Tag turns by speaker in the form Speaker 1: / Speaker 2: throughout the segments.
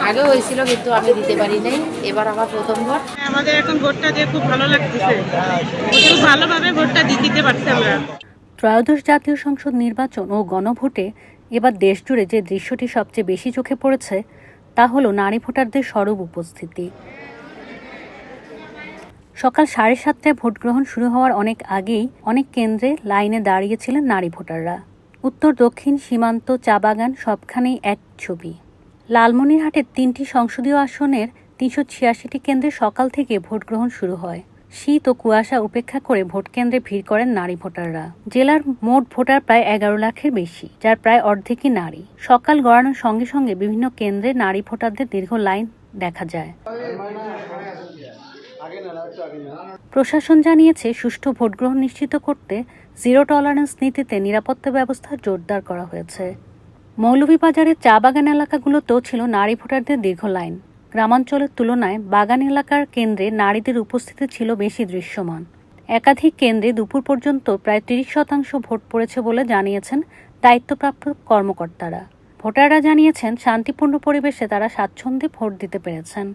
Speaker 1: আগে হয়েছিল কিন্তু আমি দিতে পারি নাই, এবার আমার প্রথম ভোট।
Speaker 2: আমাদের এখন ভোটটা দিয়ে খুব ভালো লাগতেছে, খুব ভালোভাবে ভোটটা দিতে পারছি আমরা।
Speaker 3: ত্রয়োদশ জাতীয় সংসদ নির্বাচন ও গণভোটে এবার দেশজুড়ে যে দৃশ্যটি সবচেয়ে বেশি চোখে পড়েছে তা হলো নারী ভোটারদের সরব উপস্থিতি। সকাল 7:30টায় ভোট গ্রহণ শুরু হওয়ার অনেক আগেই অনেক কেন্দ্রে লাইনে দাঁড়িয়েছিলেন নারী ভোটাররা। উত্তর দক্ষিণ সীমান্ত চা বাগান সবখানেই এক ছবি। লালমনিরহাটের 3টি সংসদীয় আসনের 386টি কেন্দ্রে সকাল থেকে ভোট গ্রহণ শুরু হয়। শীত ও কুয়াশা উপেক্ষা করে ভোট কেন্দ্রে ভিড় করেন নারী ভোটাররা। জেলার মোট ভোটার প্রায় 11 লাখের বেশি, যার প্রায় অর্ধেকই নারী। সকাল গড়ানোর সঙ্গে সঙ্গে বিভিন্ন কেন্দ্রে নারী ভোটারদের দীর্ঘ লাইন দেখা যায়। প্রশাসন জানিয়েছে, সুষ্ঠু ভোট গ্রহণ নিশ্চিত করতে জিরো টলারেন্স নীতিতে নিরাপত্তা ব্যবস্থা জোরদার করা হয়েছে। মৌলভীবাজারের চা বাগান এলাকাগুলোতেও ছিল নারী ভোটারদের দীর্ঘ লাইন। গ্রামাঞ্চলের তুলনায় বাগান এলাকার কেন্দ্রে নারীদের উপস্থিতি ছিল বেশি দৃশ্যমান। একাধিক কেন্দ্রে দুপুর পর্যন্ত প্রায় 30% ভোট পড়েছে বলে জানিয়েছেন দায়িত্বপ্রাপ্ত কর্মকর্তারা। ভোটাররা জানিয়েছেন, শান্তিপূর্ণ পরিবেশে তারা স্বাচ্ছন্দ্যে ভোট দিতে পেরেছেন।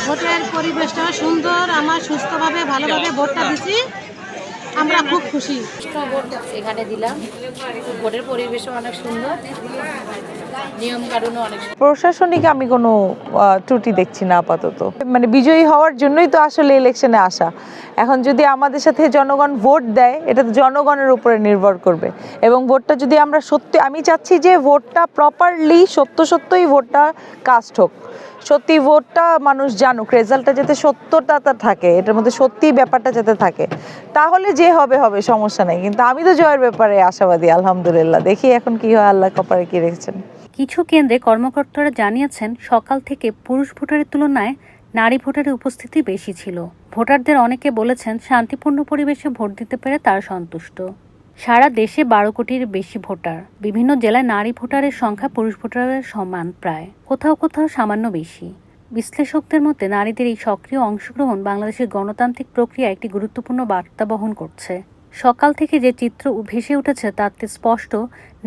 Speaker 2: ভোটের পরিবেশটা সুন্দর, আমরা সুস্থভাবে ভালোভাবে ভোটটা দিচ্ছি, আমরা খুব খুশি।
Speaker 1: ভোট এখানে দিলাম, ভোটের পরিবেশও অনেক সুন্দর, নিয়ম কানুনও অনেক সুন্দর।
Speaker 4: প্রশাসনিক আমি কোনো ত্রুটি দেখছি না আপাতত। মানে বিজয়ী হওয়ার জন্যই তো আসলে ইলেকশনে আসা। এখন যদি আমাদের সাথে জনগণ ভোট দেয়, এটা তো জনগণের উপরে নির্ভর করবে। এবং ভোটটা যদি আমরা সত্যি, আমি চাচ্ছি যে ভোটটা প্রপারলি সত্যই ভোটটা কাস্ট হোক, সত্যি ভোটটা মানুষ জানুক, রেজাল্টটা যাতে সত্যটা থাকে, এটার মধ্যে সত্যি ব্যাপারটা যাতে থাকে, তাহলে যে হবে হবে, সমস্যা নেই। কিন্তু আমি তো জয়ের ব্যাপারে আশাবাদী, আলহামদুলিল্লাহ। দেখি এখন কি হয়, আল্লাহ কপালে কি রেখেছেন।
Speaker 3: কিছু কেন্দ্রে কর্মকর্তারা জানিয়েছেন, সকাল থেকে পুরুষ ভোটারের তুলনায় নারী ভোটারের উপস্থিতি বেশি ছিল। ভোটারদের অনেকে বলেছেন, শান্তিপূর্ণ পরিবেশে ভোট দিতে পেরে তারা সন্তুষ্ট। সারা দেশে 12 কোটির বেশি ভোটার। বিভিন্ন জেলায় নারী ভোটারের সংখ্যা পুরুষ ভোটারের সমান, প্রায় কোথাও কোথাও সামান্য বেশি। বিশ্লেষকদের মতে, নারীদের এই সক্রিয় অংশগ্রহণ বাংলাদেশের গণতান্ত্রিক প্রক্রিয়ায় একটি গুরুত্বপূর্ণ বার্তা বহন করছে। সকাল থেকে যে চিত্র ভেসে উঠেছে তাতে স্পষ্ট,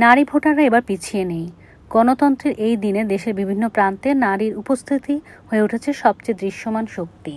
Speaker 3: নারী ভোটাররা এবার পিছিয়ে নেই। গণতন্ত্রের এই দিনে দেশের বিভিন্ন প্রান্তে নারীর উপস্থিতি হয়ে উঠেছে সবচেয়ে দৃশ্যমান শক্তি।